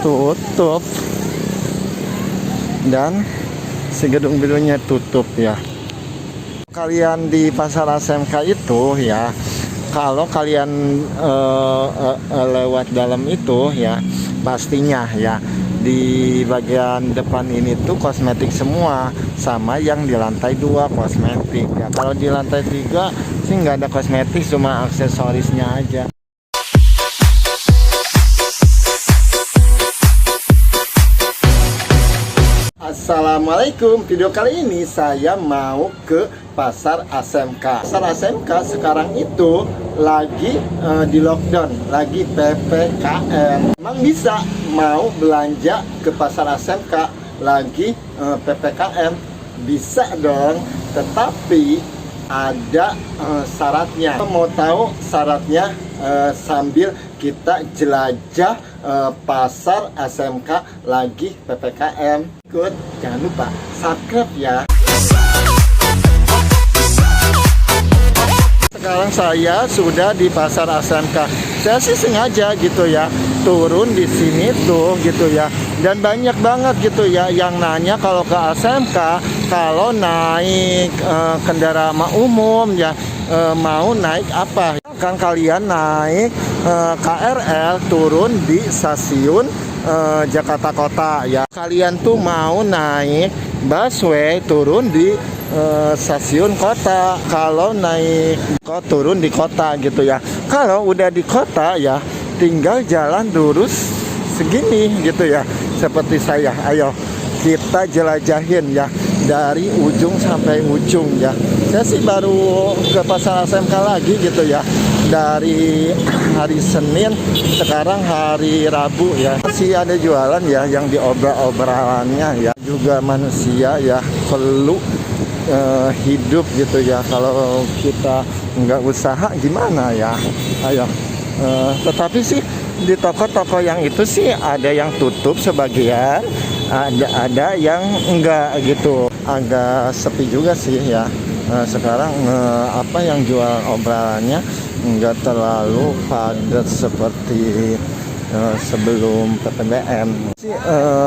tutup, dan si gedung birunya tutup ya. Kalian di pasar ASMK itu ya, kalau kalian lewat dalam itu ya, pastinya ya di bagian depan ini tuh kosmetik semua, sama yang di lantai 2 kosmetik ya. Kalau di lantai 3 sih nggak ada kosmetik, cuma aksesorisnya aja. Assalamualaikum. Video kali ini saya mau ke pasar ASMK. Pasar ASMK sekarang itu lagi di lockdown, lagi PPKM. Emang bisa mau belanja ke pasar ASMK lagi PPKM? Bisa dong, tetapi ada syaratnya. Mau tahu syaratnya sambil kita jelajah pasar ASMK lagi PPKM. Ikut, jangan lupa subscribe ya. Sekarang saya sudah di pasar ASMK. Saya sih sengaja gitu ya turun di sini tuh gitu ya, dan banyak banget gitu ya yang nanya kalau ke ASMK kalau naik kendaraan umum ya, mau naik apa kan? Kalian naik KRL turun di stasiun Jakarta Kota ya. Kalian tuh mau naik busway turun di stasiun kota. Kalau naik kok turun di kota gitu ya. Kalau udah di kota ya tinggal jalan lurus segini gitu ya, seperti saya. Ayo kita jelajahin ya dari ujung sampai ujung ya. Saya sih baru ke pasar ASMK lagi gitu ya, dari hari Senin, sekarang hari Rabu ya. Masih ada jualan ya yang diobral-obralannya ya. Juga manusia ya perlu hidup gitu ya. Kalau kita nggak usaha gimana ya? Ayo. Tetapi sih di toko-toko yang itu sih ada yang tutup sebagian, ada yang enggak gitu. Agak sepi juga sih ya. Sekarang apa yang jual obralannya enggak terlalu padat seperti sebelum PPKM.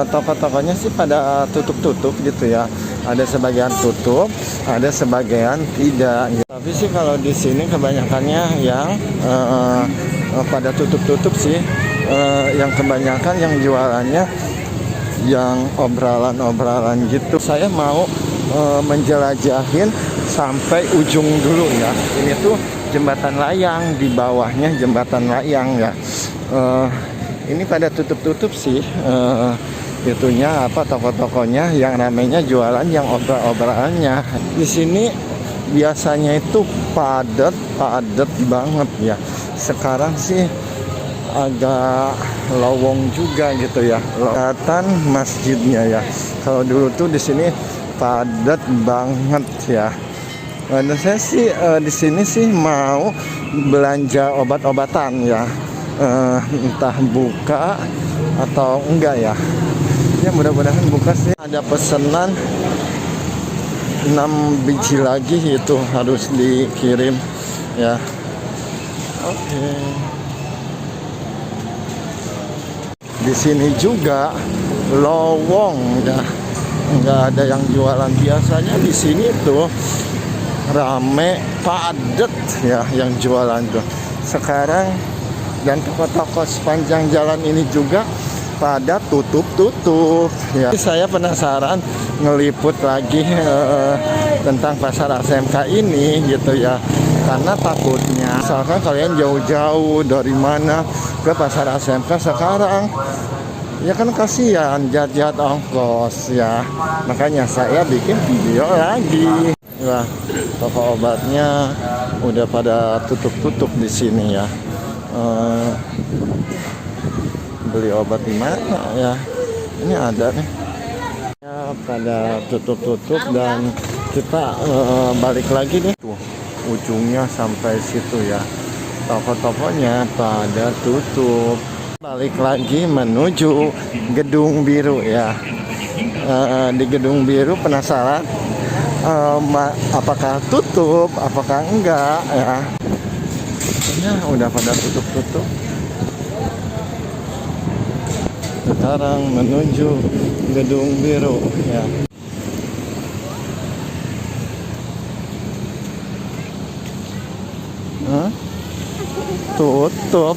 Toko-tokonya sih pada tutup-tutup gitu ya. Ada sebagian tutup, ada sebagian tidak. Tapi sih kalau di sini kebanyakannya yang pada tutup-tutup sih. Yang kebanyakan yang jualannya yang obralan-obralan gitu. Saya mau menjelajahin sampai ujung dulu ya. Ini tuh jembatan layang, di bawahnya jembatan layang ya. Ini pada tutup-tutup sih itunya apa, toko-tokonya yang namanya jualan yang obral-obralannya. Di sini biasanya itu padat banget ya. Sekarang sih agak lowong juga gitu ya. Kelihatan masjidnya ya. Kalau dulu tuh di sini padat banget ya. Dan saya sih di sini sih mau belanja obat-obatan ya. Entah buka atau enggak ya. Ya mudah-mudahan buka sih. Ada pesanan 6 biji lagi itu harus dikirim ya. Oke. Di sini juga lowong ya. Enggak ada yang jualan. Biasanya di sini tuh rame padat ya yang jualan tuh. Sekarang dan toko-toko sepanjang jalan ini juga pada tutup ya. Saya penasaran ngeliput lagi tentang pasar ASMK ini gitu ya, karena takutnya misalkan kalian jauh-jauh dari mana ke pasar ASMK sekarang ya kan, kasihan jat-jat ongkos ya. Makanya saya bikin video lagi. Wah, toko obatnya udah pada tutup di sini ya. Beli obat di mana ya? Ini ada nih ya, pada tutup dan kita balik lagi nih tuh ujungnya sampai situ ya. Toko-tokonya pada tutup. Balik lagi menuju gedung biru ya. Di gedung biru penasaran apakah tutup apakah enggak ya. Ya udah pada tutup sekarang menuju Gedung Biru ya. Tutup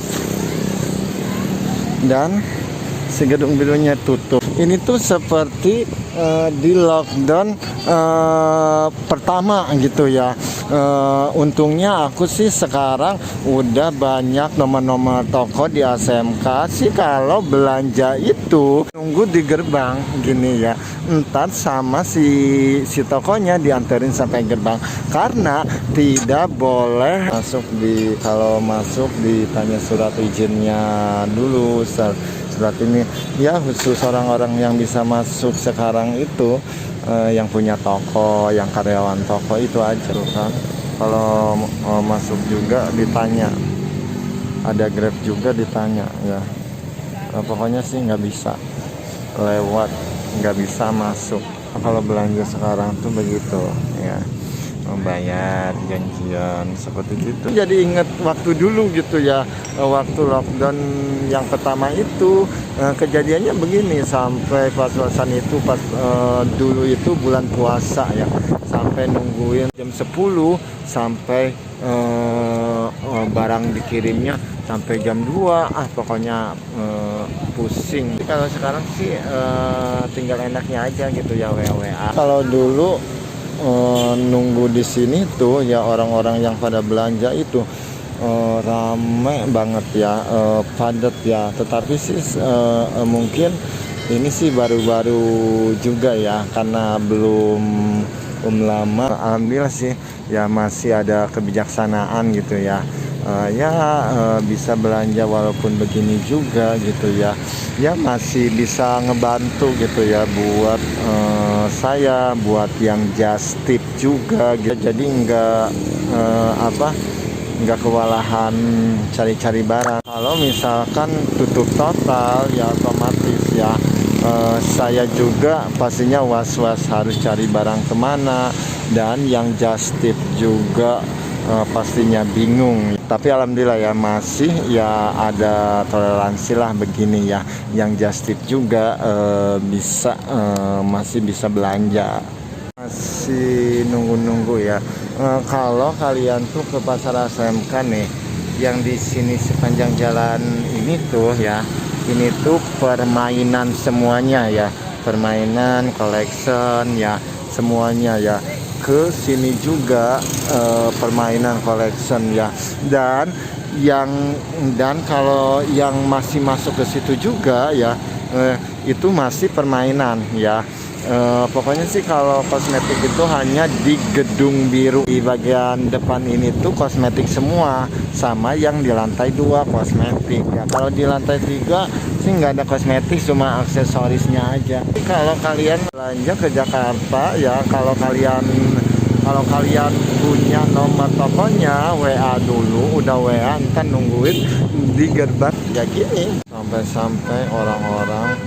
dan si Gedung Birunya tutup. Ini tuh seperti di lockdown pertama gitu ya. Untungnya aku sih sekarang udah banyak nomor-nomor toko di ASMK sih. Kalau belanja itu nunggu di gerbang gini ya, entar sama si tokonya dianterin sampai gerbang, karena tidak boleh masuk kalau masuk ditanya surat izinnya dulu. Surat ini ya khusus orang-orang yang bisa masuk sekarang itu, yang punya toko, yang karyawan toko itu aja kan. Kalau masuk juga ditanya, ada Grab juga ditanya ya. Pokoknya sih nggak bisa lewat, nggak bisa masuk. Kalau belanja sekarang tuh begitu ya, membayar janjian seperti itu. Jadi ingat waktu dulu gitu ya, waktu lockdown yang pertama itu, kejadiannya begini. Sampai pas-pasan itu, pas dulu itu bulan puasa ya, sampai nungguin jam 10 sampai barang dikirimnya sampai jam 2. Pokoknya pusing. Kalau sekarang sih tinggal enaknya aja gitu ya, WA. Kalau dulu nunggu di sini tuh ya, orang-orang yang pada belanja itu rame banget ya, padat ya. Tetapi sih mungkin ini sih baru-baru juga ya, karena belum lama. Alhamdulillah sih ya, masih ada kebijaksanaan gitu ya. Bisa belanja walaupun begini juga gitu ya. Ya masih bisa ngebantu gitu ya buat saya, buat yang just tip juga gitu. Jadi nggak kewalahan cari-cari barang. Kalau misalkan tutup total ya, otomatis ya saya juga pastinya was-was harus cari barang kemana, dan yang just tip juga pastinya bingung. Tapi alhamdulillah ya, masih ya ada toleransi lah begini ya, yang just tip juga masih bisa belanja. Masih nunggu-nunggu ya. Kalau kalian tuh ke pasar ASMK nih, yang di sini sepanjang jalan ini tuh ya, ini tuh permainan semuanya ya, permainan collection ya, semuanya ya. Ke sini juga permainan collection ya, dan kalau yang masih masuk ke situ juga ya, itu masih permainan ya. Pokoknya sih kalau kosmetik itu hanya di Gedung Biru. Di bagian depan ini tuh kosmetik semua, sama yang di lantai 2 kosmetik ya. Kalau di lantai 3 sih nggak ada kosmetik, cuma aksesorisnya aja. Kalau kalian belanja ke Jakarta ya, kalau kalian punya nomor tokonya, WA dulu. Udah WA, ntar nungguin di gerbang ya gini. Sampai orang-orang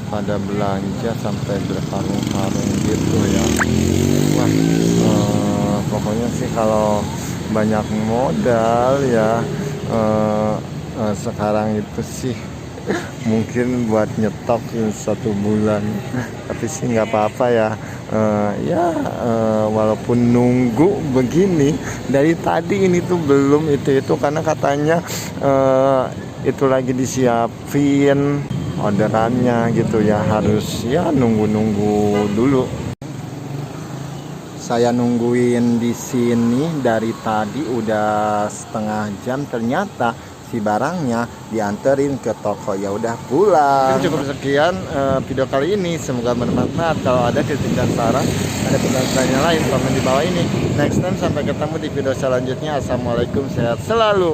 pada belanja sampai berkarung-karung gitu ya. Wah, pokoknya sih kalau banyak modal ya, sekarang itu sih mungkin buat nyetok 1 bulan. Tapi sih nggak apa-apa ya. Walaupun nunggu begini dari tadi, ini tuh belum itu karena katanya itu lagi disiapin orderannya gitu ya, harus ya nunggu dulu. Saya nungguin di sini dari tadi udah setengah jam, ternyata si barangnya dianterin ke toko. Ya udah pulang. Cukup sekian video kali ini, semoga bermanfaat. Kalau ada kritik dan saran, ada pertanyaan lain, komen di bawah ini. Next time sampai ketemu di video selanjutnya. Assalamualaikum, sehat selalu.